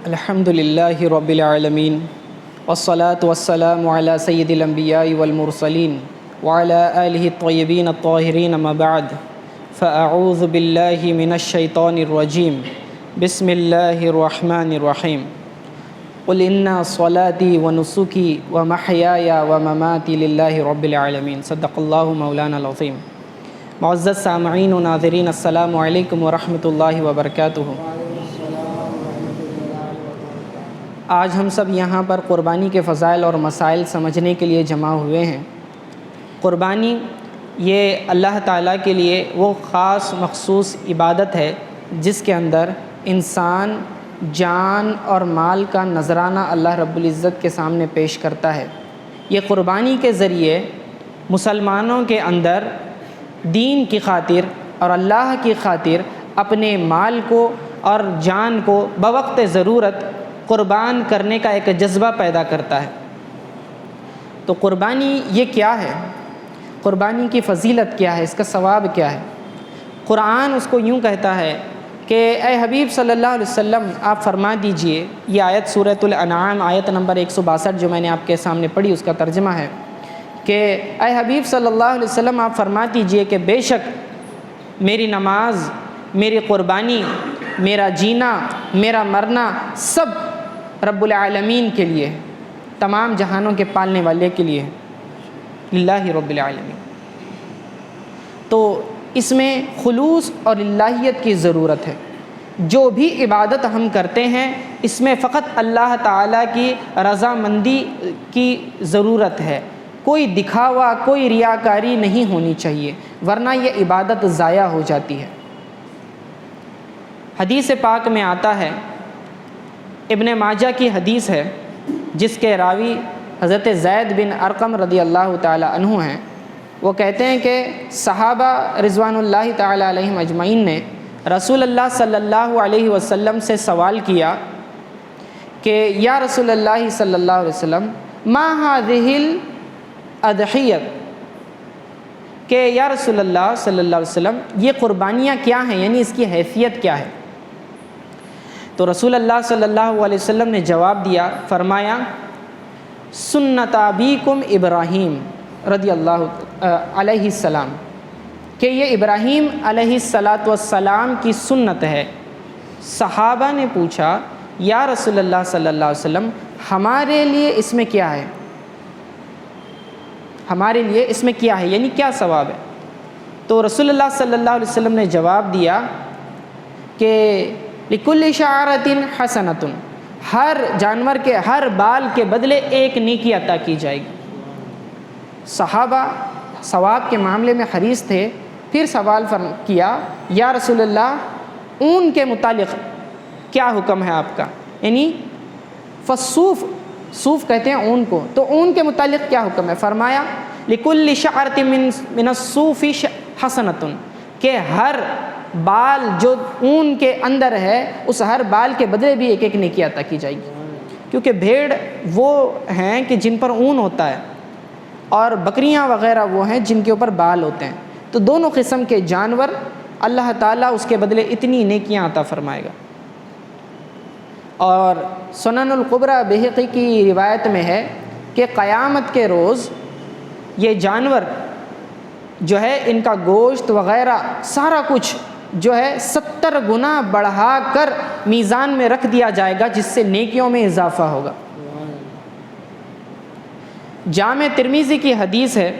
الحمد للہ رب العالمین والصلاة والسلام علی سید الانبیاء والمرسلین وعلی آلہ الطیبین الطاہرین اما بعد فاعوذ باللہ من الشیطان الرجیم بسم اللہ الرحمن الرحیم قل ان صلاتي ونسكي ومحیاي ومماتي للہ رب العالمین صدق اللہ مولانا العظیم۔ معزز سامعین و ناظرین، السلام علیکم ورحمۃ اللہ وبرکاتہ۔ آج ہم سب یہاں پر قربانی کے فضائل اور مسائل سمجھنے کے لیے جمع ہوئے ہیں۔ قربانی یہ اللہ تعالیٰ کے لیے وہ خاص مخصوص عبادت ہے جس کے اندر انسان جان اور مال کا نذرانہ اللہ رب العزت کے سامنے پیش کرتا ہے۔ یہ قربانی کے ذریعے مسلمانوں کے اندر دین کی خاطر اور اللہ کی خاطر اپنے مال کو اور جان کو بوقت ضرورت قربان کرنے کا ایک جذبہ پیدا کرتا ہے۔ تو قربانی یہ کیا ہے؟ قربانی کی فضیلت کیا ہے؟ اس کا ثواب کیا ہے؟ قرآن اس کو یوں کہتا ہے کہ اے حبیب صلی اللہ علیہ وسلم آپ فرما دیجئے، یہ آیت سورۃ الانعام آیت نمبر 162 جو میں نے آپ کے سامنے پڑھی اس کا ترجمہ ہے کہ اے حبیب صلی اللہ علیہ وسلم آپ فرما دیجئے کہ بے شک میری نماز، میری قربانی، میرا جینا، میرا مرنا سب رب العالمین کے لیے، تمام جہانوں کے پالنے والے کے لیے، للہ رب العالمین۔ تو اس میں خلوص اور الہیت کی ضرورت ہے۔ جو بھی عبادت ہم کرتے ہیں اس میں فقط اللہ تعالیٰ کی رضامندی کی ضرورت ہے، کوئی دکھاوا، کوئی ریاکاری نہیں ہونی چاہیے، ورنہ یہ عبادت ضائع ہو جاتی ہے۔ حدیث پاک میں آتا ہے، ابن ماجہ کی حدیث ہے جس کے راوی حضرت زید بن ارقم رضی اللہ تعالی عنہ ہیں۔ وہ کہتے ہیں کہ صحابہ رضوان اللہ تعالی علیہم اجمعین نے رسول اللہ صلی اللہ علیہ وسلم سے سوال کیا کہ یا رسول اللہ صلی اللہ علیہ وسلم ما هذه الاضحیۃ، کہ یا رسول اللہ صلی اللہ علیہ وسلم یہ قربانیاں کیا ہیں، یعنی اس کی حیثیت کیا ہے؟ تو رسول اللہ صلی اللہ علیہ وسلم نے جواب دیا، فرمایا سنت ابیکم ابراہیم رضی اللہ علیہ السلام، کہ یہ ابراہیم علیہ السلام کی سنت ہے۔ صحابہ نے پوچھا یا رسول اللہ صلی اللہ علیہ وسلم ہمارے لیے اس میں کیا ہے؟ ہمارے لیے اس میں کیا ہے، یعنی کیا ثواب ہے؟ تو رسول اللہ صلی اللہ علیہ وسلم نے جواب دیا کہ لِكُلِّ شَعْرَةٍ حَسَنَةٌ، ہر جانور کے ہر بال کے بدلے ایک نیکی عطا کی جائے گی۔ صحابہ ثواب کے معاملے میں حریص تھے، پھر سوال کیا یا رسول اللہ اون کے متعلق کیا حکم ہے آپ کا؟ یعنی صوف کہتے ہیں اون کو، تو اون کے متعلق کیا حکم ہے؟ فرمایا لِكُلِّ شَعْرَةٍ مِّنَ الصُّوفِ حَسَنَةٌ، کہ ہر بال جو اون کے اندر ہے اس ہر بال کے بدلے بھی ایک ایک نیکی عطا کی جائے گی۔ کیونکہ بھیڑ وہ ہیں کہ جن پر اون ہوتا ہے اور بکریاں وغیرہ وہ ہیں جن کے اوپر بال ہوتے ہیں، تو دونوں قسم کے جانور اللہ تعالیٰ اس کے بدلے اتنی نیکیاں عطا فرمائے گا۔ اور سنن القبریٰ بہقی کی روایت میں ہے کہ قیامت کے روز یہ جانور جو ہے ان کا گوشت وغیرہ سارا کچھ جو ہے 70 گنا بڑھا کر میزان میں رکھ دیا جائے گا، جس سے نیکیوں میں اضافہ ہوگا۔ جامع ترمذی کی حدیث ہے،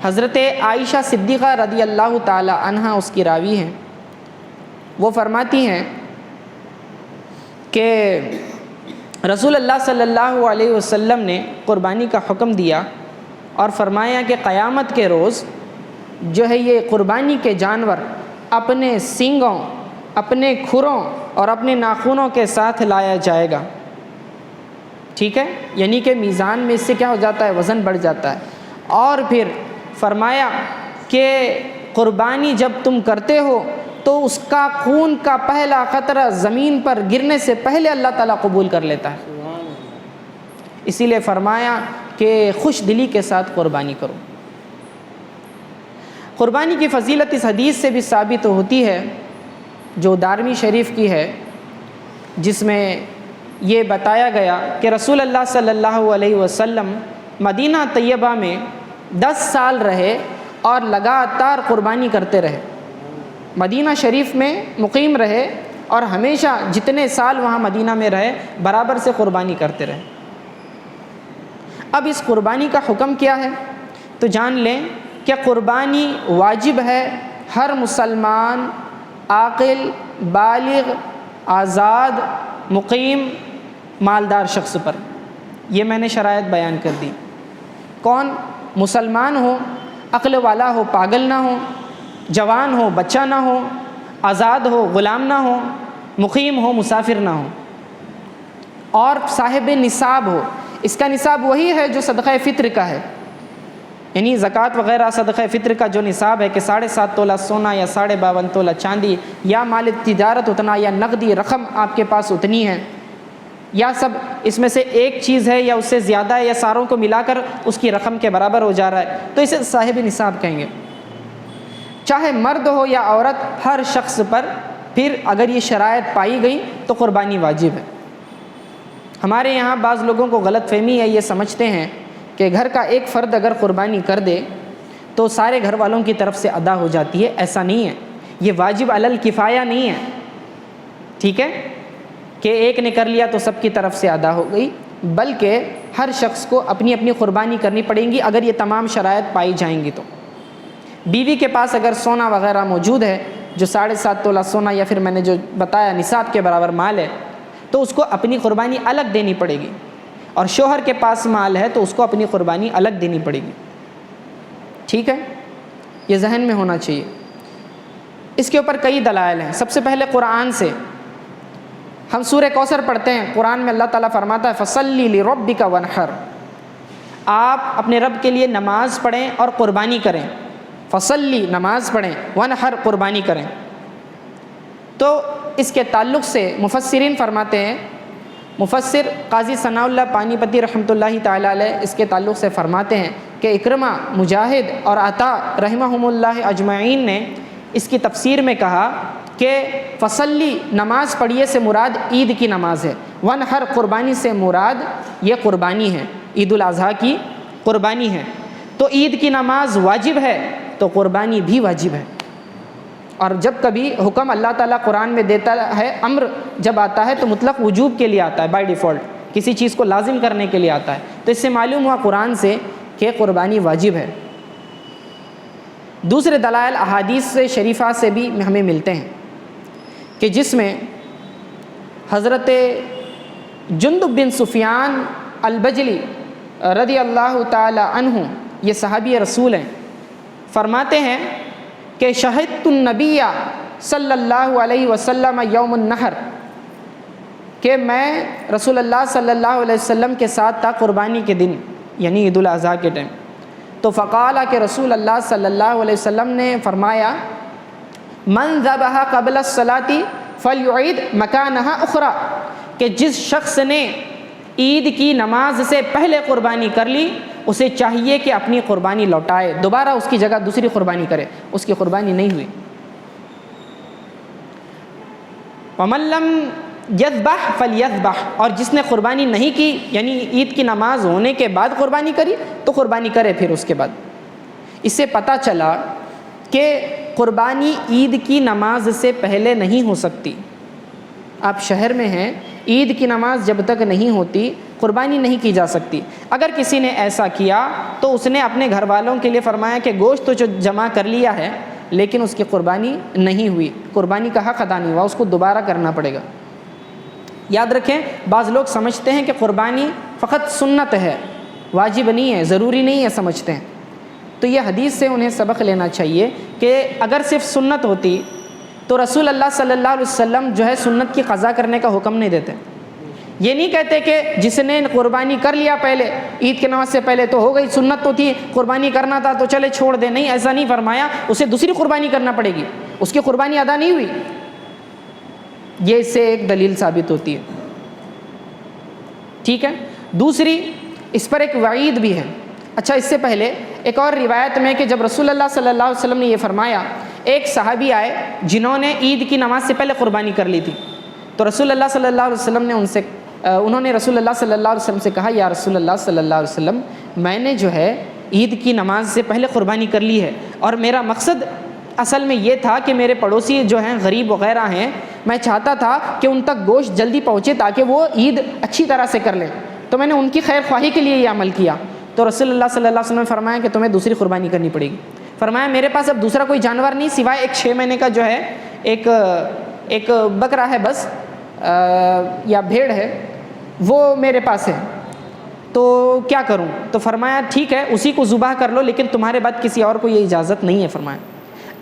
حضرت عائشہ صدیقہ رضی اللہ تعالی عنہا اس کی راوی ہیں، وہ فرماتی ہیں کہ رسول اللہ صلی اللہ علیہ وسلم نے قربانی کا حکم دیا اور فرمایا کہ قیامت کے روز جو ہے یہ قربانی کے جانور اپنے سینگوں، اپنے کھروں اور اپنے ناخنوں کے ساتھ لایا جائے گا۔ ٹھیک ہے، یعنی کہ میزان میں اس سے کیا ہو جاتا ہے؟ وزن بڑھ جاتا ہے۔ اور پھر فرمایا کہ قربانی جب تم کرتے ہو تو اس کا خون کا پہلا قطرہ زمین پر گرنے سے پہلے اللہ تعالیٰ قبول کر لیتا ہے۔ اسی لیے فرمایا کہ خوش دلی کے ساتھ قربانی کرو۔ قربانی کی فضیلت اس حدیث سے بھی ثابت ہوتی ہے جو دارمی شریف کی ہے جس میں یہ بتایا گیا کہ رسول اللہ صلی اللہ علیہ وسلم مدینہ طیبہ میں 10 سال رہے اور لگاتار قربانی کرتے رہے، مدینہ شریف میں مقیم رہے اور ہمیشہ جتنے سال وہاں مدینہ میں رہے برابر سے قربانی کرتے رہے۔ اب اس قربانی کا حکم کیا ہے؟ تو جان لیں کہ قربانی واجب ہے ہر مسلمان، عاقل، بالغ، آزاد، مقیم، مالدار شخص پر۔ یہ میں نے شرائط بیان کر دی۔ کون؟ مسلمان ہو، عقل والا ہو، پاگل نہ ہو، جوان ہو، بچہ نہ ہو، آزاد ہو، غلام نہ ہو، مقیم ہو، مسافر نہ ہو، اور صاحب نصاب ہو۔ اس کا نصاب وہی ہے جو صدقہ فطر کا ہے، یعنی زکوٰۃ وغیرہ صدقہ فطر کا جو نصاب ہے کہ 7.5 تولہ سونا یا 52.5 تولہ چاندی، یا مال تجارت اتنا، یا نقدی رقم آپ کے پاس اتنی ہے، یا سب اس میں سے ایک چیز ہے یا اس سے زیادہ ہے، یا ساروں کو ملا کر اس کی رقم کے برابر ہو جا رہا ہے، تو اسے صاحب نصاب کہیں گے۔ چاہے مرد ہو یا عورت، ہر شخص پر پھر اگر یہ شرائط پائی گئی تو قربانی واجب ہے۔ ہمارے یہاں بعض لوگوں کو غلط فہمی ہے، یہ سمجھتے ہیں کہ گھر کا ایک فرد اگر قربانی کر دے تو سارے گھر والوں کی طرف سے ادا ہو جاتی ہے۔ ایسا نہیں ہے، یہ واجب علی الکفایہ نہیں ہے، ٹھیک ہے، کہ ایک نے کر لیا تو سب کی طرف سے ادا ہو گئی، بلکہ ہر شخص کو اپنی اپنی قربانی کرنی پڑیں گی اگر یہ تمام شرائط پائی جائیں گی تو۔ بیوی کے پاس اگر سونا وغیرہ موجود ہے جو 7.5 تولہ سونا یا پھر میں نے جو بتایا نصاب کے برابر مال ہے، تو اس کو اپنی قربانی الگ دینی پڑے گی، اور شوہر کے پاس مال ہے تو اس کو اپنی قربانی الگ دینی پڑے گی، ٹھیک ہے، یہ ذہن میں ہونا چاہیے۔ اس کے اوپر کئی دلائل ہیں۔ سب سے پہلے قرآن سے ہم سورہ کوثر پڑھتے ہیں، قرآن میں اللہ تعالیٰ فرماتا ہے فَصَلِّ لِرَبِّكَ وَانْحَرْ، آپ اپنے رب کے لیے نماز پڑھیں اور قربانی کریں۔ فصلی نماز پڑھیں، وانحر قربانی کریں۔ تو اس کے تعلق سے مفسرین فرماتے ہیں، مفسر قاضی ثناء اللہ پانی پتی رحمۃ اللہ تعالیٰ علیہ اس کے تعلق سے فرماتے ہیں کہ اکرمہ، مجاہد اور عطا رحمہم اللہ اجمعین نے اس کی تفسیر میں کہا کہ فصلی نماز پڑھیے سے مراد عید کی نماز ہے، وانحر قربانی سے مراد یہ قربانی ہے، عید الاضحیٰ کی قربانی ہے۔ تو عید کی نماز واجب ہے تو قربانی بھی واجب ہے۔ اور جب کبھی حکم اللہ تعالیٰ قرآن میں دیتا ہے، امر جب آتا ہے تو مطلق وجوب کے لیے آتا ہے، بائی ڈیفالٹ کسی چیز کو لازم کرنے کے لیے آتا ہے، تو اس سے معلوم ہوا قرآن سے کہ قربانی واجب ہے۔ دوسرے دلائل احادیث سے شریفہ سے بھی ہمیں ملتے ہیں کہ جس میں حضرت جندب بن سفیان البجلی رضی اللہ تعالی عنہ، یہ صحابی رسول ہیں، فرماتے ہیں کہ شہدت النبی صلی اللہ علیہ وسلم یوم النحر، کہ میں رسول اللہ صلی اللہ علیہ وسلم کے ساتھ تھا قربانی کے دن، یعنی عید الاضحیٰ کے ٹائم۔ تو فقال کہ رسول اللہ صلی اللہ علیہ وسلم نے فرمایا من ذبح قبل الصلاة فلیعید مکانہا اخرى، کہ جس شخص نے عید کی نماز سے پہلے قربانی کر لی اسے چاہیے کہ اپنی قربانی لوٹائے، دوبارہ اس کی جگہ دوسری قربانی کرے، اس کی قربانی نہیں ہوئی۔ وَمَن لَّمْ يَذْبَحْ فَلْيَذْبَحْ، اور جس نے قربانی نہیں کی یعنی عید کی نماز ہونے کے بعد قربانی کری تو قربانی کرے پھر اس کے بعد۔ اس سے پتہ چلا کہ قربانی عید کی نماز سے پہلے نہیں ہو سکتی۔ آپ شہر میں ہیں، عید کی نماز جب تک نہیں ہوتی قربانی نہیں کی جا سکتی۔ اگر کسی نے ایسا کیا تو اس نے اپنے گھر والوں کے لیے فرمایا کہ گوشت تو جو جمع کر لیا ہے لیکن اس کی قربانی نہیں ہوئی، قربانی کا حق ادا نہیں ہوا، اس کو دوبارہ کرنا پڑے گا۔ یاد رکھیں، بعض لوگ سمجھتے ہیں کہ قربانی فقط سنت ہے، واجب نہیں ہے، ضروری نہیں ہے سمجھتے ہیں، تو یہ حدیث سے انہیں سبق لینا چاہیے کہ اگر صرف سنت ہوتی تو رسول اللہ صلی اللہ علیہ وسلم جو ہے سنت کی قضا کرنے کا حکم نہیں دیتے۔ یہ نہیں کہتے کہ جس نے قربانی کر لیا پہلے عید کی نماز سے پہلے تو ہو گئی، سنت تو تھی، قربانی کرنا تھا تو چلے چھوڑ دے، نہیں، ایسا نہیں فرمایا، اسے دوسری قربانی کرنا پڑے گی، اس کی قربانی ادا نہیں ہوئی۔ یہ اس سے ایک دلیل ثابت ہوتی ہے، ٹھیک ہے۔ دوسری، اس پر ایک وعید بھی ہے۔ اچھا، اس سے پہلے ایک اور روایت میں کہ جب رسول اللہ صلی اللہ علیہ وسلم نے یہ فرمایا، ایک صحابی آئے جنہوں نے عید کی نماز سے پہلے قربانی کر لی تھی، تو رسول اللہ صلی اللہ علیہ وسلم نے انہوں نے رسول اللہ صلی اللہ علیہ وسلم سے کہا یا رسول اللہ صلی اللہ علیہ وسلم میں نے جو ہے عید کی نماز سے پہلے قربانی کر لی ہے، اور میرا مقصد اصل میں یہ تھا کہ میرے پڑوسی جو ہیں غریب وغیرہ ہیں، میں چاہتا تھا کہ ان تک گوشت جلدی پہنچے تاکہ وہ عید اچھی طرح سے کر لیں، تو میں نے ان کی خیر خواہی کے لیے یہ عمل کیا۔ تو رسول اللہ صلی اللہ علیہ وسلم نے فرمایا کہ تمہیں دوسری قربانی کرنی پڑے گی۔ فرمایا میرے پاس اب دوسرا کوئی جانور نہیں سوائے ایک 6 مہینے کا جو ہے ایک بکرا ہے بس، یا بھیڑ ہے، وہ میرے پاس ہے، تو کیا کروں؟ تو فرمایا ٹھیک ہے اسی کو ذبح کر لو، لیکن تمہارے بعد کسی اور کو یہ اجازت نہیں ہے۔ فرمایا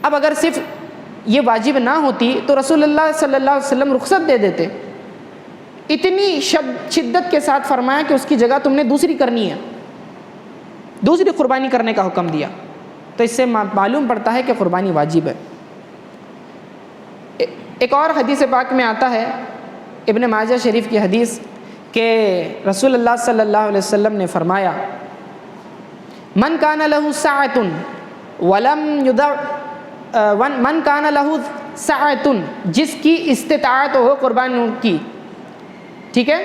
اب اگر صرف یہ واجب نہ ہوتی تو رسول اللہ صلی اللہ علیہ وسلم رخصت دے دیتے، اتنی شدت کے ساتھ فرمایا کہ اس کی جگہ تم نے دوسری کرنی ہے، دوسری قربانی کرنے کا حکم دیا۔ تو اس سے معلوم پڑتا ہے کہ قربانی واجب ہے۔ ایک اور حدیث پاک میں آتا ہے، ابن ماجہ شریف کی حدیث، کہ رسول اللہ صلی اللہ علیہ وسلم نے فرمایا من کان لہ سعۃ ولم یدع من کان لہ سعۃ، جس کی استطاعت ہو قربانی کی، ٹھیک ہے،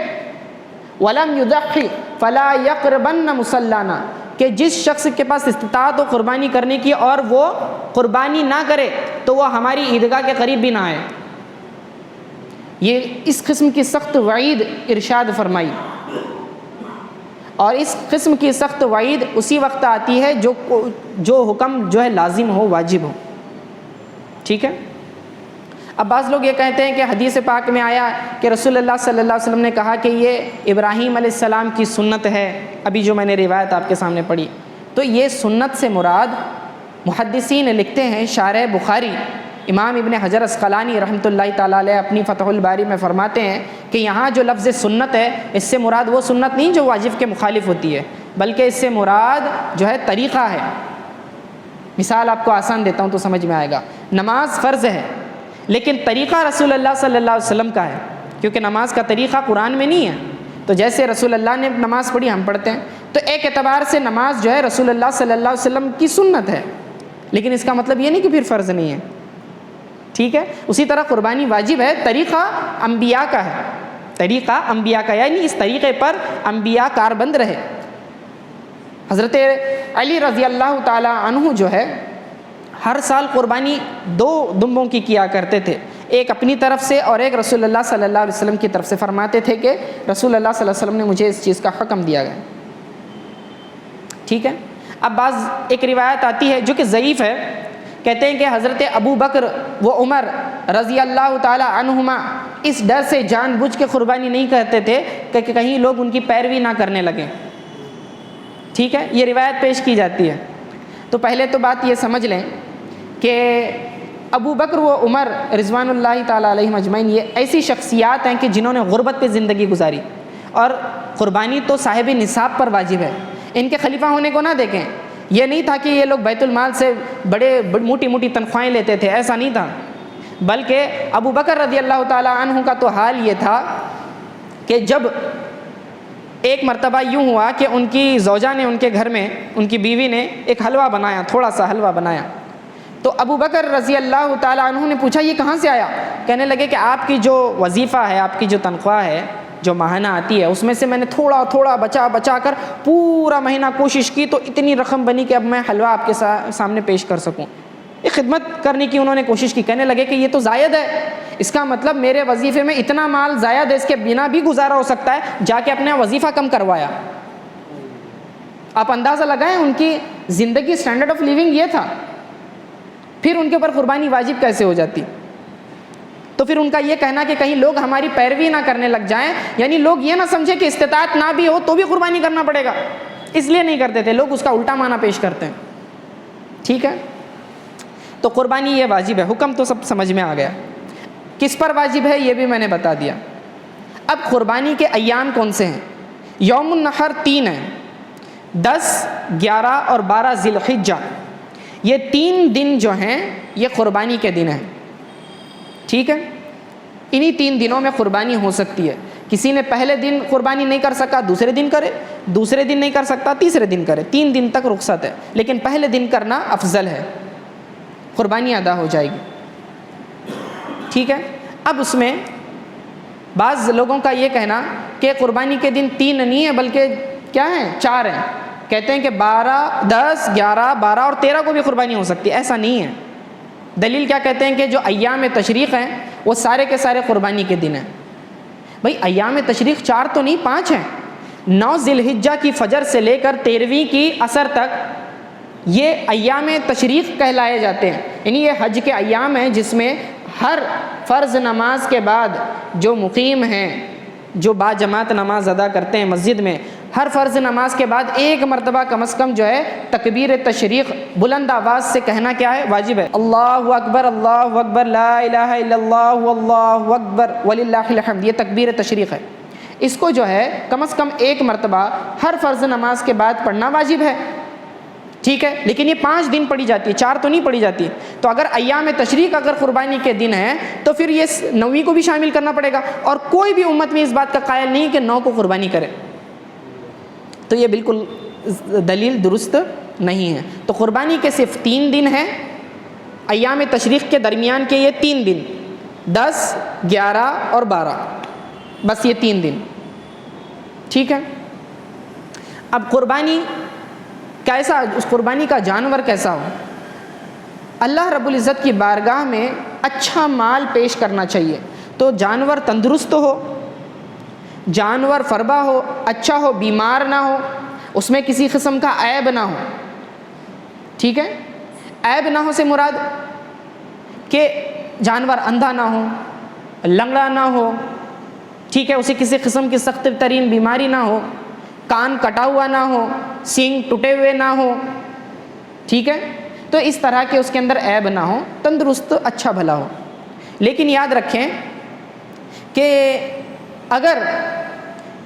ولم یضحی فلا یقربن مصلانا، کہ جس شخص کے پاس استطاعت ہو قربانی کرنے کی اور وہ قربانی نہ کرے تو وہ ہماری عیدگاہ کے قریب بھی نہ آئے۔ یہ اس قسم کی سخت وعید ارشاد فرمائی، اور اس قسم کی سخت وعید اسی وقت آتی ہے جو حکم جو ہے لازم ہو، واجب ہو، ٹھیک ہے۔ اب بعض لوگ یہ کہتے ہیں کہ حدیث پاک میں آیا کہ رسول اللہ صلی اللہ علیہ وسلم نے کہا کہ یہ ابراہیم علیہ السلام کی سنت ہے، ابھی جو میں نے روایت آپ کے سامنے پڑھی، تو یہ سنت سے مراد محدثین لکھتے ہیں، شارح بخاری امام ابن حجر اسقلانی رحمۃ اللہ تعالیٰ علیہ اپنی فتح الباری میں فرماتے ہیں کہ یہاں جو لفظ سنت ہے اس سے مراد وہ سنت نہیں جو واجب کے مخالف ہوتی ہے، بلکہ اس سے مراد جو ہے طریقہ ہے۔ مثال آپ کو آسان دیتا ہوں تو سمجھ میں آئے گا۔ نماز فرض ہے لیکن طریقہ رسول اللہ صلی اللہ علیہ وسلم کا ہے، کیونکہ نماز کا طریقہ قرآن میں نہیں ہے۔ تو جیسے رسول اللہ نے نماز پڑھی ہم پڑھتے ہیں، تو ایک اعتبار سے نماز جو ہے رسول اللہ صلی اللہ علیہ وسلم کی سنت ہے، لیکن اس کا مطلب یہ نہیں کہ پھر فرض نہیں ہے، ٹھیک ہے۔ اسی طرح قربانی واجب ہے، طریقہ انبیاء کا ہے، طریقہ انبیاء کا، یعنی اس طریقے پر انبیاء کاربند رہے۔ حضرت علی رضی اللہ تعالی عنہ جو ہے ہر سال قربانی 2 دمبوں کی کیا کرتے تھے، ایک اپنی طرف سے اور ایک رسول اللہ صلی اللہ علیہ وسلم کی طرف سے۔ فرماتے تھے کہ رسول اللہ صلی اللہ علیہ وسلم نے مجھے اس چیز کا حکم دیا گیا، ٹھیک ہے۔ اب ایک روایت آتی ہے جو کہ ضعیف ہے، کہتے ہیں کہ حضرت ابو بکر و عمر رضی اللہ تعالی عنہما اس ڈر سے جان بوجھ کے قربانی نہیں کرتے تھے کہ کہیں لوگ ان کی پیروی نہ کرنے لگیں، ٹھیک ہے، یہ روایت پیش کی جاتی ہے۔ تو پہلے تو بات یہ سمجھ لیں کہ ابو بکر و عمر رضوان اللہ تعالیٰ علیہم اجمعین یہ ایسی شخصیات ہیں کہ جنہوں نے غربت پہ زندگی گزاری، اور قربانی تو صاحب نصاب پر واجب ہے۔ ان کے خلیفہ ہونے کو نہ دیکھیں، یہ نہیں تھا کہ یہ لوگ بیت المال سے بڑے موٹی موٹی تنخواہیں لیتے تھے، ایسا نہیں تھا، بلکہ ابو بکر رضی اللہ تعالیٰ عنہ کا تو حال یہ تھا کہ جب ایک مرتبہ یوں ہوا کہ ان کی زوجہ نے ان کے گھر میں، ان کی بیوی نے ایک حلوہ بنایا، تھوڑا سا حلوہ بنایا، تو ابو بکر رضی اللہ تعالیٰ عنہ نے پوچھا یہ کہاں سے آیا؟ کہنے لگے کہ آپ کی جو وظیفہ ہے، آپ کی جو تنخواہ ہے جو ماہانہ آتی ہے، اس میں سے میں نے تھوڑا تھوڑا بچا کر پورا مہینہ کوشش کی تو اتنی رقم بنی کہ اب میں حلوہ آپ کے سامنے پیش کر سکوں۔ یہ خدمت کرنے کی انہوں نے کوشش کی، کہنے لگے کہ یہ تو زائد ہے، اس کا مطلب میرے وظیفے میں اتنا مال زائد ہے، اس کے بنا بھی گزارا ہو سکتا ہے، جا کے اپنا وظیفہ کم کروایا۔ آپ اندازہ لگائیں ان کی زندگی، سٹینڈرڈ آف لیونگ یہ تھا، پھر ان کے اوپر قربانی واجب کیسے ہو جاتی؟ تو پھر ان کا یہ کہنا کہ کہیں لوگ ہماری پیروی نہ کرنے لگ جائیں، یعنی لوگ یہ نہ سمجھے کہ استطاعت نہ بھی ہو تو بھی قربانی کرنا پڑے گا، اس لیے نہیں کرتے تھے، لوگ اس کا الٹا معنی پیش کرتے ہیں، ٹھیک ہے۔ تو قربانی یہ واجب ہے، حکم تو سب سمجھ میں آ گیا، کس پر واجب ہے یہ بھی میں نے بتا دیا۔ اب قربانی کے ایام کون سے ہیں؟ یوم النحر 3 ہیں، 10، 11 اور 12 ذی الحجہ، یہ 3 دن جو ہیں یہ قربانی کے دن ہیں، ٹھیک ہے۔ انہی 3 دنوں میں قربانی ہو سکتی ہے، کسی نے پہلے دن قربانی نہیں کر سکا دوسرے دن کرے، دوسرے دن نہیں کر سکتا تیسرے دن کرے، 3 دن تک رخصت ہے، لیکن پہلے دن کرنا افضل ہے، قربانی ادا ہو جائے گی، ٹھیک ہے۔ اب اس میں بعض لوگوں کا یہ کہنا کہ قربانی کے دن 3 نہیں ہے بلکہ کیا ہیں 4 ہیں، کہتے ہیں کہ 12 10 11 12 اور 13 کو بھی قربانی ہو سکتی ہے، ایسا نہیں ہے۔ دلیل کیا کہتے ہیں کہ جو ایام تشریق ہیں وہ سارے کے سارے قربانی کے دن ہیں۔ بھئی ایام تشریق 4 تو نہیں 5 ہیں، 9 ذی الحجہ کی فجر سے لے کر 13ویں کی عصر تک یہ ایام تشریق کہلائے جاتے ہیں، یعنی یہ حج کے ایام ہیں جس میں ہر فرض نماز کے بعد جو مقیم ہیں، جو با جماعت نماز ادا کرتے ہیں مسجد میں، ہر فرض نماز کے بعد ایک مرتبہ کم از کم جو ہے تکبیر تشریق بلند آواز سے کہنا کیا ہے؟ واجب ہے۔ اللہ اکبر لا الہ الا اللہ واللہ اکبر وللہ الحمد، یہ تکبیر تشریق ہے۔ اس کو جو ہے کم از کم ایک مرتبہ ہر فرض نماز کے بعد پڑھنا واجب ہے، ٹھیک ہے، لیکن یہ 5 دن پڑھی جاتی ہے، 4 تو نہیں پڑھی جاتی۔ تو اگر ایام تشریق اگر قربانی کے دن ہیں تو پھر یہ 9ویں کو بھی شامل کرنا پڑے گا، اور کوئی بھی امت میں اس بات کا قائل نہیں کہ 9 کو قربانی کرے، تو یہ بالکل دلیل درست نہیں ہے۔ تو قربانی کے صرف 3 دن ہیں، ایام تشریق کے درمیان کے یہ 3 دن 10 11 اور 12، بس یہ 3 دن، ٹھیک ہے۔ اب قربانی کیسا، اس قربانی کا جانور کیسا ہو؟ اللہ رب العزت کی بارگاہ میں اچھا مال پیش کرنا چاہیے، تو جانور تندرست ہو، جانور فربا ہو، اچھا ہو، بیمار نہ ہو، اس میں کسی قسم کا عیب نہ ہو، ٹھیک ہے۔ عیب نہ ہو سے مراد کہ جانور اندھا نہ ہو، لنگڑا نہ ہو، ٹھیک ہے، اسے کسی قسم کی سخت ترین بیماری نہ ہو، کان کٹا ہوا نہ ہو، سینگ ٹوٹے ہوئے نہ ہو، ٹھیک ہے، تو اس طرح کے اس کے اندر عیب نہ ہو، تندرست اچھا بھلا ہو۔ لیکن یاد رکھیں کہ اگر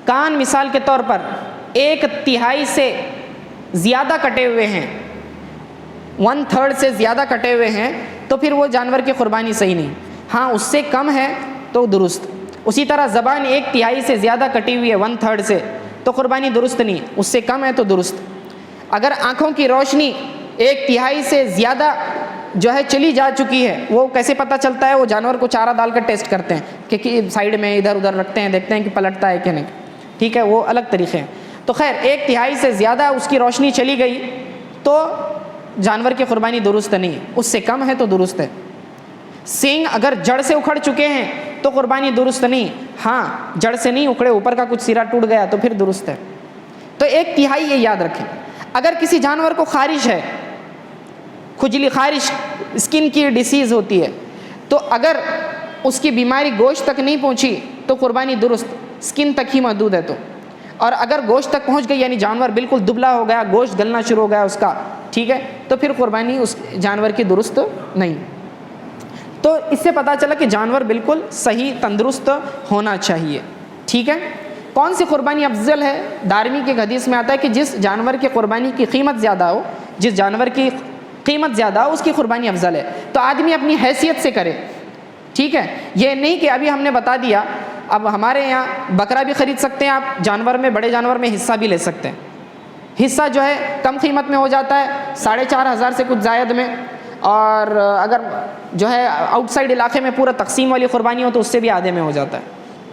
کان مثال کے طور پر 1/3 سے زیادہ کٹے ہوئے ہیں، 1/3 سے زیادہ کٹے ہوئے ہیں، تو پھر وہ جانور کی قربانی صحیح نہیں۔ ہاں اس سے کم ہے تو درست۔ اسی طرح زبان 1/3 سے زیادہ کٹی ہوئی ہے 1/3 سے، تو قربانی درست نہیں، اس سے کم ہے تو درست۔ اگر آنکھوں کی روشنی 1/3 سے زیادہ جو ہے چلی جا چکی ہے، وہ کیسے پتہ چلتا ہے؟ وہ جانور کو چارہ ڈال کر ٹیسٹ کرتے ہیں کہ سائیڈ میں ادھر ادھر رکھتے ہیں، دیکھتے ہیں کہ پلٹتا ہے کہ نہیں، ٹھیک ہے، وہ الگ طریقے ہیں۔ تو خیر 1/3 سے زیادہ اس کی روشنی چلی گئی تو جانور کی قربانی درست نہیں، اس سے کم ہے تو درست ہے۔ سینگ اگر جڑ سے اکھڑ چکے ہیں تو قربانی درست نہیں، ہاں جڑ سے نہیں اکھڑے، اوپر کا کچھ سرا ٹوٹ گیا تو پھر درست ہے۔ تو 1/3 یہ یاد رکھیں۔ اگر کسی جانور کو خارش ہے، کھجلی، خارش، اسکن کی ڈیسیز ہوتی ہے، تو اگر اس کی بیماری گوشت تک نہیں پہنچی تو قربانی درست، اسکن تک ہی محدود ہے تو، اور اگر گوشت تک پہنچ گئی یعنی جانور بالکل دبلا ہو گیا، گوشت گلنا شروع ہو گیا اس کا، ٹھیک ہے، تو پھر قربانی اس جانور کی درست نہیں۔ تو اس سے پتہ چلا کہ جانور بالکل صحیح تندرست ہونا چاہیے، ٹھیک ہے۔ کون سی قربانی افضل ہے؟ دارمی کی حدیث میں آتا ہے کہ جس جانور کی قربانی کی قیمت زیادہ ہو، جس جانور کی قیمت زیادہ ہو اس کی قربانی افضل ہے۔ تو آدمی اپنی حیثیت سے کرے، ٹھیک ہے، یہ نہیں کہ ابھی ہم نے بتا دیا، اب ہمارے یہاں بکرا بھی خرید سکتے ہیں آپ، جانور میں، بڑے جانور میں حصہ بھی لے سکتے ہیں۔ حصہ جو ہے کم قیمت میں ہو جاتا ہے 4,500 سے کچھ زائد میں، اور اگر جو ہے آؤٹ سائڈ علاقے میں پورا تقسیم والی قربانی ہو تو اس سے بھی آدھے میں ہو جاتا ہے،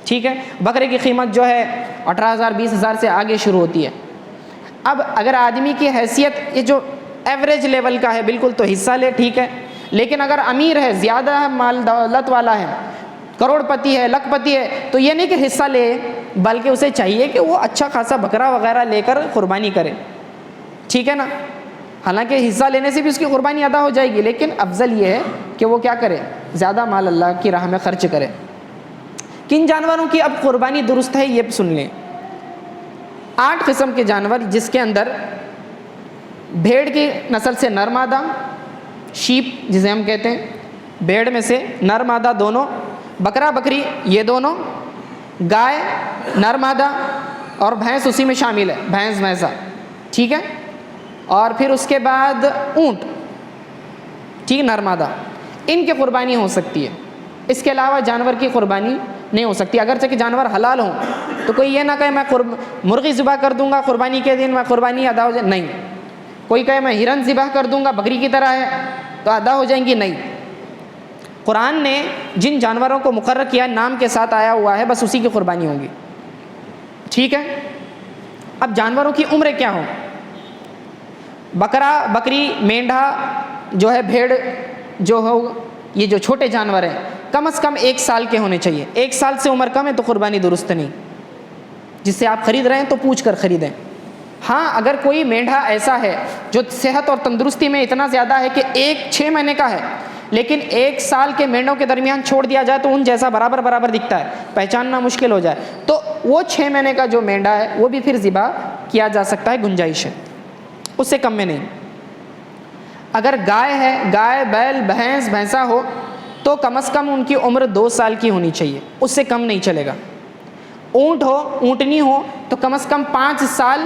ٹھیک ہے۔ بکرے کی قیمت جو ہے 18,000 20,000 سے آگے شروع ہوتی ہے۔ اب اگر آدمی کی حیثیت یہ جو ایوریج لیول کا ہے بالکل تو حصہ لے، ٹھیک ہے، لیکن اگر امیر ہے، زیادہ مال دولت والا ہے، کروڑ پتی ہے، لکھ پتی ہے، تو یہ نہیں کہ حصہ لے، بلکہ اسے چاہیے کہ وہ اچھا خاصا بکرا وغیرہ لے کر قربانی کرے، ٹھیک ہے نا۔ حالانکہ حصہ لینے سے بھی اس کی قربانی ادا ہو جائے گی، لیکن افضل یہ ہے کہ وہ کیا کرے؟ زیادہ مال اللہ کی راہ میں خرچ کرے۔ کن جانوروں کی اب قربانی درست ہے یہ سن لیں۔ 8 قسم کے جانور، جس کے اندر بھیڑ کی نسل سے نر مادہ، شیپ جسے ہم کہتے ہیں، بھیڑ میں سے نر مادہ دونوں، بکرا بکری یہ دونوں، گائے نر مادہ، اور بھینس اسی میں شامل ہے، بھینس بھینسا، ٹھیک ہے، اور پھر اس کے بعد اونٹ، ٹھیک، نر مادہ، ان کی قربانی ہو سکتی ہے۔ اس کے علاوہ جانور کی قربانی نہیں ہو سکتی، اگرچہ کہ جانور حلال ہوں، تو کوئی یہ نہ کہے میں مرغی ذبح کر دوں گا قربانی کے دن، میں قربانی ادا ہو جائے، نہیں۔ کوئی کہے میں ہرن ذبح کر دوں گا، بکری کی طرح ہے تو ادا ہو جائیں گی، نہیں۔ قرآن نے جن جانوروں کو مقرر کیا نام کے ساتھ آیا ہوا ہے بس اسی کی قربانی ہوگی، ٹھیک ہے۔ اب جانوروں کی عمریں کیا ہوں؟ بکرا، بکری، مینڈھا جو ہے، بھیڑ جو ہو، یہ جو چھوٹے جانور ہیں کم از کم 1 سال کے ہونے چاہیے۔ 1 سال سے عمر کم ہے تو قربانی درست نہیں۔ جس سے آپ خرید رہے ہیں تو پوچھ کر خریدیں۔ ہاں اگر کوئی مینڈھا ایسا ہے جو صحت اور تندرستی میں اتنا زیادہ ہے کہ 6 مہینے کا ہے لیکن 1 سال کے مینڈوں کے درمیان چھوڑ دیا جائے تو ان جیسا برابر دکھتا ہے، پہچاننا مشکل ہو جائے، تو وہ 6 مہینے کا جو مینڈھا ہے وہ بھی پھر ذبح کیا جا سکتا ہے، گنجائش ہے، اس سے کم میں نہیں۔ اگر گائے ہے، گائے، بیل، بھینس، بھینسا ہو تو کم از کم ان کی عمر 2 سال کی ہونی چاہیے، اس سے کم نہیں چلے گا۔ اونٹ ہو، اونٹنی ہو تو کم از کم 5 سال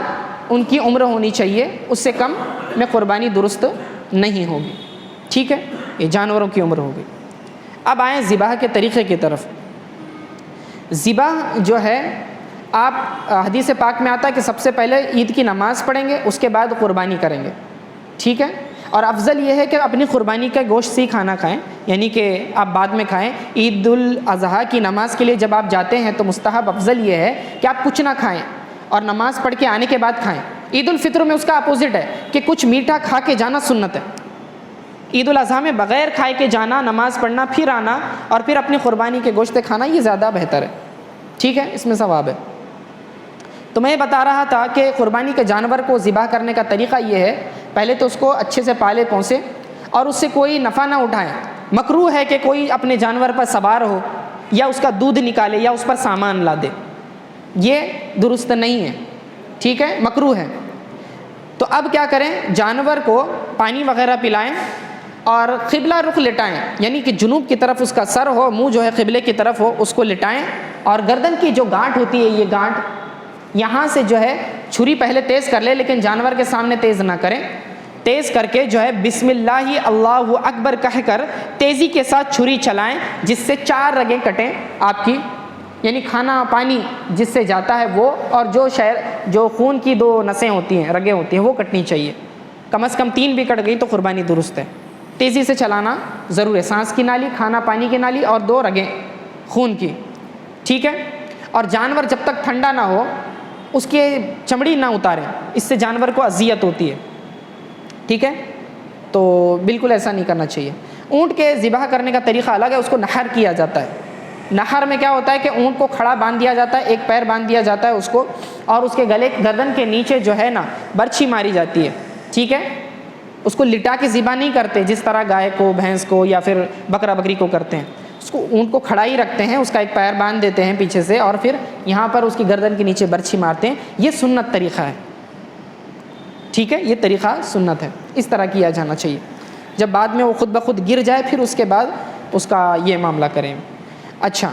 ان کی عمر ہونی چاہیے، اس سے کم میں قربانی درست نہیں ہوگی، ٹھیک ہے۔ یہ جانوروں کی عمر ہو گئی۔ اب آئیں ذبح کے طریقے کی طرف۔ ذبح جو ہے، آپ حدیث پاک میں آتا ہے کہ سب سے پہلے عید کی نماز پڑھیں گے، اس کے بعد قربانی کریں گے، ٹھیک ہے۔ اور افضل یہ ہے کہ اپنی قربانی کا گوشت سے ہی کھانا کھائیں، یعنی کہ آپ بعد میں کھائیں۔ عید الاضحیٰ کی نماز کے لیے جب آپ جاتے ہیں تو مستحب افضل یہ ہے کہ آپ کچھ نہ کھائیں اور نماز پڑھ کے آنے کے بعد کھائیں۔ عید الفطر میں اس کا اپوزٹ ہے کہ کچھ میٹھا کھا کے جانا سنت ہے۔ عید الاضحیٰ میں بغیر کھائے کے جانا، نماز پڑھنا، پھر آنا اور پھر اپنی قربانی کے گوشت کھانا، یہ زیادہ بہتر ہے، ٹھیک ہے، اس میں ثواب ہے۔ تو میں یہ بتا رہا تھا کہ قربانی کے جانور کو ذبح کرنے کا طریقہ یہ ہے، پہلے تو اس کو اچھے سے پالے پوسیں اور اس سے کوئی نفع نہ اٹھائیں۔ مکروہ ہے کہ کوئی اپنے جانور پر سوار ہو یا اس کا دودھ نکالے یا اس پر سامان لا دے، یہ درست نہیں ہے، ٹھیک ہے، مکروہ ہے۔ تو اب کیا کریں، جانور کو پانی وغیرہ پلائیں اور قبلہ رخ لٹائیں، یعنی کہ جنوب کی طرف اس کا سر ہو، منہ جو ہے قبلے کی طرف ہو، اس کو لٹائیں اور گردن کی جو گانٹھ ہوتی ہے، یہ گانٹھ یہاں سے جو ہے چھری پہلے تیز کر لے، لیکن جانور کے سامنے تیز نہ کریں، تیز کر کے جو ہے بسم اللہ اللہ اکبر کہہ کر تیزی کے ساتھ چھری چلائیں، جس سے 4 رگیں کٹیں آپ کی، یعنی کھانا پانی جس سے جاتا ہے وہ، اور جو خون کی 2 نسیں ہوتی ہیں، رگیں ہوتی ہیں، وہ کٹنی چاہیے۔ کم از کم 3 بھی کٹ گئی تو قربانی درست ہے۔ تیزی سے چلانا ضرور ہے، سانس کی نالی، کھانا پانی کی نالی اور 2 رگیں خون کی، ٹھیک ہے۔ اور جانور جب تک ٹھنڈا نہ ہو اس کی چمڑی نہ اتاریں، اس سے جانور کو اذیت ہوتی ہے، ٹھیک ہے، تو بالکل ایسا نہیں کرنا چاہیے۔ اونٹ کے ذبح کرنے کا طریقہ الگ ہے، اس کو نحر کیا جاتا ہے۔ نحر میں کیا ہوتا ہے کہ اونٹ کو کھڑا باندھ دیا جاتا ہے، ایک پیر باندھ دیا جاتا ہے اس کو، اور اس کے گلے گردن کے نیچے جو ہے نا برچھی ماری جاتی ہے، ٹھیک ہے۔ اس کو لٹا کے ذبح نہیں کرتے جس طرح گائے کو، بھینس کو یا پھر بکرا بکری کو کرتے ہیں، اس کو اونٹ کو کھڑا ہی رکھتے ہیں، اس کا ایک پیر باندھ دیتے ہیں پیچھے سے اور پھر یہاں پر اس کی گردن کے نیچے برچھی مارتے ہیں، یہ سنت طریقہ ہے، ٹھیک ہے، یہ طریقہ سنت ہے، اس طرح کیا جانا چاہیے۔ جب بعد میں وہ خود بخود گر جائے پھر اس کے بعد اس کا یہ معاملہ کریں۔ اچھا،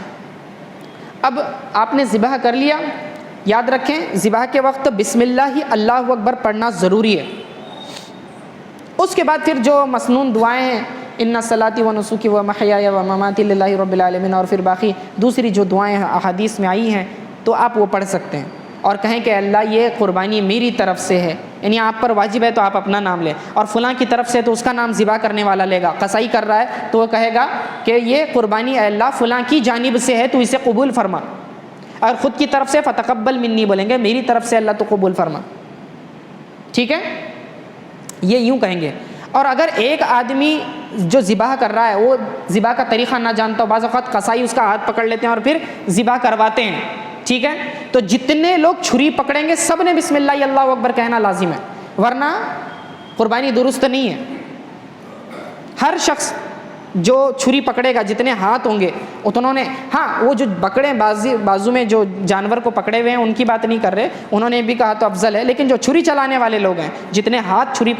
اب آپ نے ذبح کر لیا، یاد رکھیں ذبح کے وقت بسم اللہ اللہ اکبر پڑھنا ضروری ہے۔ اس کے بعد پھر جو مسنون دعائیں ہیں، ان صلاتی و نسکی و محیای و مماتی للہ رب العالمین، اور پھر باقی دوسری جو دعائیں احادیث میں آئی ہیں تو آپ وہ پڑھ سکتے ہیں اور کہیں کہ اللہ یہ قربانی میری طرف سے ہے، یعنی آپ پر واجب ہے تو آپ اپنا نام لیں، اور فلاں کی طرف سے تو اس کا نام ذبح کرنے والا لے گا۔ قصائی کر رہا ہے تو وہ کہے گا کہ یہ قربانی اے اللہ فلاں کی جانب سے ہے تو اسے قبول فرما، اور خود کی طرف سے فتقبل منی بولیں گے، میری طرف سے اللہ تو قبول فرما، ٹھیک ہے، یہ یوں کہیں گے۔ اور اگر ایک آدمی جو ذبح کر رہا ہے وہ ذبح کا طریقہ نہ جانتا ہو، بعض اوقات قصائی اس کا ہاتھ پکڑ لیتے ہیں اور پھر ذبح کرواتے ہیں، ٹھیک ہے، تو جتنے لوگ چھری پکڑیں گے سب نے بسم اللہ اللہ اکبر کہنا لازم ہے، ورنہ قربانی درست نہیں ہے۔ ہر شخص جو چھری پکڑے گا، جتنے ہاتھ ہوں گے اتنوں نے، ہاں وہ جو پکڑے بازو میں جو جانور کو پکڑے ہوئے ہیں ان کی بات نہیں کر رہے، انہوں نے بھی کہا تو افضل ہے، لیکن جو چھری چلانے والے لوگ ہیں، جتنے ہاتھ چھری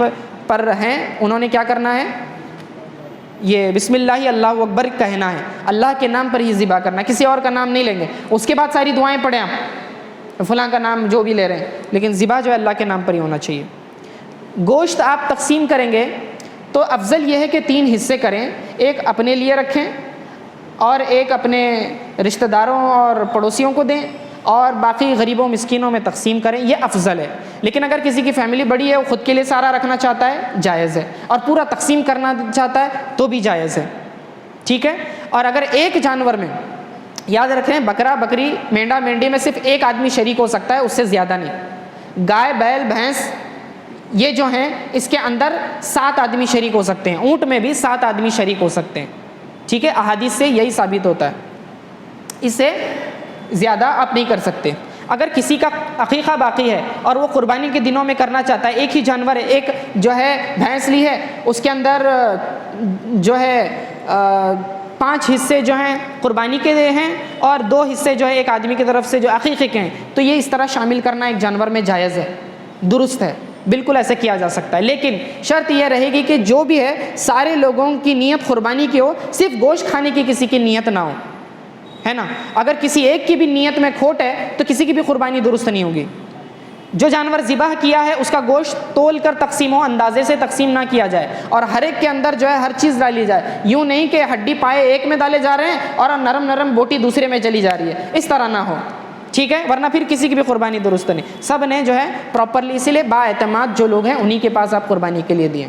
پر ہیں، انہوں نے کیا کرنا ہے، یہ بسم اللہ اللہ اکبر کہنا ہے، اللہ کے نام پر ہی ذبح کرنا ہے، کسی اور کا نام نہیں لیں گے۔ اس کے بعد ساری دعائیں پڑھیں آپ، فلاں کا نام جو بھی لے رہے ہیں، لیکن ذبح جو ہے اللہ کے نام پر ہی ہونا چاہیے۔ گوشت آپ تقسیم کریں گے تو افضل یہ ہے کہ 3 حصے کریں، ایک اپنے لیے رکھیں اور ایک اپنے رشتہ داروں اور پڑوسیوں کو دیں اور باقی غریبوں مسکینوں میں تقسیم کریں، یہ افضل ہے۔ لیکن اگر کسی کی فیملی بڑی ہے، وہ خود کے لیے سارا رکھنا چاہتا ہے، جائز ہے، اور پورا تقسیم کرنا چاہتا ہے تو بھی جائز ہے، ٹھیک ہے. اور اگر ایک جانور میں، یاد رکھیں بکرا بکری مینڈا مینڈی میں صرف ایک آدمی شریک ہو سکتا ہے، اس سے زیادہ نہیں. گائے بیل بھینس یہ جو ہیں اس کے اندر 7 آدمی شریک ہو سکتے ہیں. اونٹ میں بھی 7 آدمی شریک ہو سکتے ہیں. ٹھیک ہے، احادیث سے یہی ثابت ہوتا ہے. اس سے زیادہ آپ نہیں کر سکتے. اگر کسی کا عقیقہ باقی ہے اور وہ قربانی کے دنوں میں کرنا چاہتا ہے، ایک ہی جانور ہے، ایک جو ہے بھینس لی ہے، اس کے اندر جو ہے 5 حصے جو ہیں قربانی کے ہیں اور 2 حصے جو ہے ایک آدمی کی طرف سے جو عقیقے کے ہیں، تو یہ اس طرح شامل کرنا ایک جانور میں جائز ہے، درست ہے، بالکل ایسے کیا جا سکتا ہے. لیکن شرط یہ رہے گی کہ جو بھی ہے سارے لوگوں کی نیت قربانی کی ہو، صرف گوشت کھانے کی کسی کی نیت نہ ہو، ہے نا. اگر کسی ایک کی بھی نیت میں کھوٹ ہے تو کسی کی بھی قربانی درست نہیں ہوگی. جو جانور ذبح کیا ہے اس کا گوشت تول کر تقسیم ہو، اندازے سے تقسیم نہ کیا جائے، اور ہر ایک کے اندر جو ہے ہر چیز ڈالی جائے. یوں نہیں کہ ہڈی پائے ایک میں ڈالے جا رہے ہیں اور نرم نرم بوٹی دوسرے میں چلی جا رہی ہے، اس طرح نہ ہو. ٹھیک ہے، ورنہ پھر کسی کی بھی قربانی درست نہیں. سب نے جو ہے پراپرلی، اسی لیے با اعتماد جو لوگ ہیں انہی کے پاس آپ قربانی کے لیے دیں.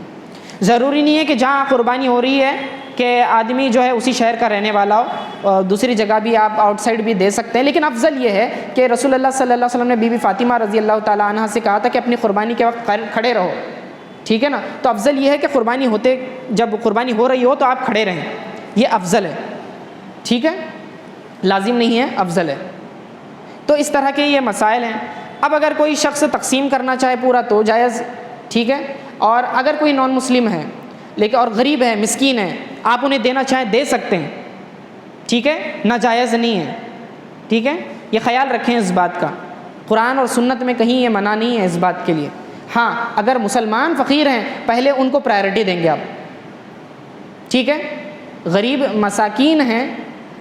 ضروری نہیں ہے کہ جہاں قربانی ہو رہی ہے کہ آدمی جو ہے اسی شہر کا رہنے والا ہو، دوسری جگہ بھی آپ آؤٹ سائڈ بھی دے سکتے ہیں. لیکن افضل یہ ہے کہ رسول اللہ صلی اللہ علیہ وسلم نے بی بی فاطمہ رضی اللہ تعالیٰ عنہ سے کہا تھا کہ اپنی قربانی کے وقت کھڑے رہو. ٹھیک ہے نا، تو افضل یہ ہے کہ قربانی ہوتے، جب قربانی ہو رہی ہو تو آپ کھڑے رہیں، یہ افضل ہے. ٹھیک ہے، لازم نہیں ہے، افضل ہے. تو اس طرح کے یہ مسائل ہیں. اب اگر کوئی شخص تقسیم کرنا چاہے پورا تو جائز. ٹھیک ہے، اور اگر کوئی نان مسلم ہے لیکن اور غریب ہے، مسکین ہے، آپ انہیں دینا چاہیں دے سکتے ہیں. ٹھیک ہے، ناجائز نہیں ہے. ٹھیک ہے، یہ خیال رکھیں اس بات کا. قرآن اور سنت میں کہیں یہ منع نہیں ہے اس بات کے لیے. ہاں، اگر مسلمان فقیر ہیں پہلے ان کو پرائرٹی دیں گے آپ. ٹھیک ہے، غریب مساکین ہیں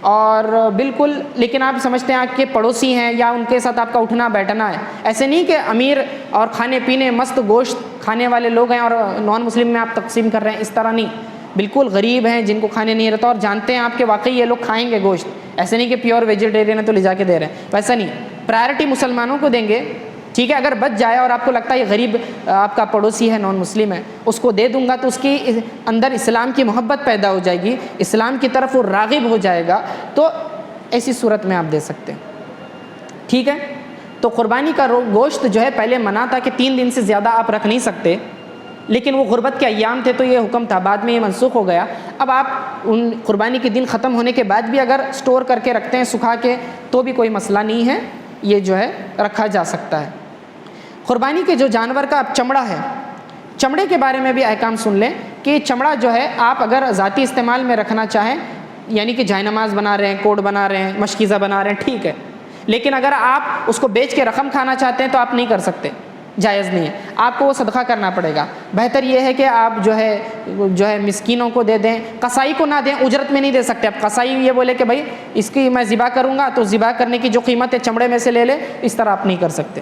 اور بالکل، لیکن آپ سمجھتے ہیں آپ کے پڑوسی ہیں یا ان کے ساتھ آپ کا اٹھنا بیٹھنا ہے. ایسے نہیں کہ امیر اور کھانے پینے مست گوشت کھانے والے لوگ ہیں اور نان مسلم میں آپ تقسیم کر رہے ہیں، اس طرح نہیں. بالکل غریب ہیں جن کو کھانے نہیں رہتا اور جانتے ہیں آپ کہ واقعی یہ لوگ کھائیں گے گوشت، ایسے نہیں کہ پیور ویجیٹیرین ہے تو لے جا کے دے رہے ہیں، ویسا نہیں. پرائرٹی مسلمانوں کو دیں گے. ٹھیک ہے، اگر بچ جائے اور آپ کو لگتا ہے یہ غریب آپ کا پڑوسی ہے، نان مسلم ہے، اس کو دے دوں گا تو اس کی اندر اسلام کی محبت پیدا ہو جائے گی، اسلام کی طرف وہ راغب ہو جائے گا، تو ایسی صورت میں آپ دے سکتے ہیں. ٹھیک ہے، تو قربانی کا گوشت جو ہے پہلے منع تھا کہ 3 دن سے زیادہ آپ رکھ نہیں سکتے، لیکن وہ غربت کے ایام تھے تو یہ حکم تھا، بعد میں یہ منسوخ ہو گیا. اب آپ ان قربانی کے دن ختم ہونے کے بعد بھی اگر سٹور کر کے رکھتے ہیں سکھا کے تو بھی کوئی مسئلہ نہیں ہے، یہ جو ہے رکھا جا سکتا ہے. قربانی کے جو جانور کا اب چمڑا ہے، چمڑے کے بارے میں بھی احکام سن لیں کہ چمڑا جو ہے آپ اگر ذاتی استعمال میں رکھنا چاہیں، یعنی کہ جائے نماز بنا رہے ہیں، کوٹ بنا رہے ہیں، مشکیزہ بنا رہے ہیں، ٹھیک ہے. لیکن اگر آپ اس کو بیچ کے رقم کھانا چاہتے ہیں تو آپ نہیں کر سکتے، جائز نہیں ہے. آپ کو وہ صدقہ کرنا پڑے گا. بہتر یہ ہے کہ آپ جو ہے مسکینوں کو دے دیں، قصائی کو نہ دیں، اجرت میں نہیں دے سکتے. اب قصائی یہ بولے کہ بھائی اس کی میں ذبح کروں گا تو ذبح کرنے کی جو قیمت ہے چمڑے میں سے لے لے، اس طرح آپ نہیں کر سکتے.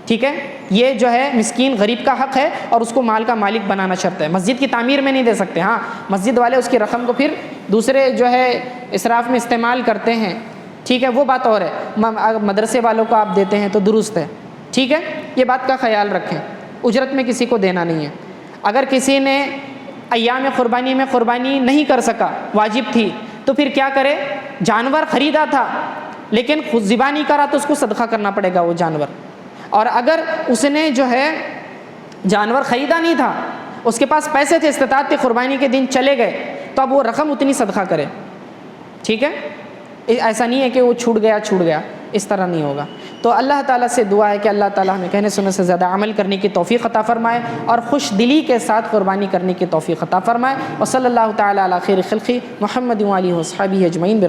ٹھیک ہے، یہ جو ہے مسکین غریب کا حق ہے اور اس کو مال کا مالک بنانا شرط ہے. مسجد کی تعمیر میں نہیں دے سکتے. ہاں، مسجد والے اس کی رقم کو پھر دوسرے جو ہے اسراف میں استعمال کرتے ہیں، ٹھیک ہے، وہ بات اور ہے. مدرسے والوں کو آپ دیتے ہیں تو درست ہے. ٹھیک ہے، یہ بات کا خیال رکھیں، اجرت میں کسی کو دینا نہیں ہے. اگر کسی نے ایام قربانی میں قربانی نہیں کر سکا، واجب تھی، تو پھر کیا کرے؟ جانور خریدا تھا لیکن خود ذبح نہیں کرا تو اس کو صدقہ کرنا پڑے گا وہ جانور. اور اگر اس نے جو ہے جانور خریدا نہیں تھا، اس کے پاس پیسے تھے، استطاعت تھی، قربانی کے دن چلے گئے، تو اب وہ رقم اتنی صدقہ کرے. ٹھیک ہے، ایسا نہیں ہے کہ وہ چھوٹ گیا، اس طرح نہیں ہوگا. تو اللہ تعالیٰ سے دعا ہے کہ اللہ تعالیٰ ہمیں کہنے سننے سے زیادہ عمل کرنے کی توفیق عطا فرمائے اور خوش دلی کے ساتھ قربانی کرنے کی توفیق عطا فرمائے. وصلی اللہ تعالیٰ علی خیر خلقی محمد و آلہ و اصحابہ اجمعین.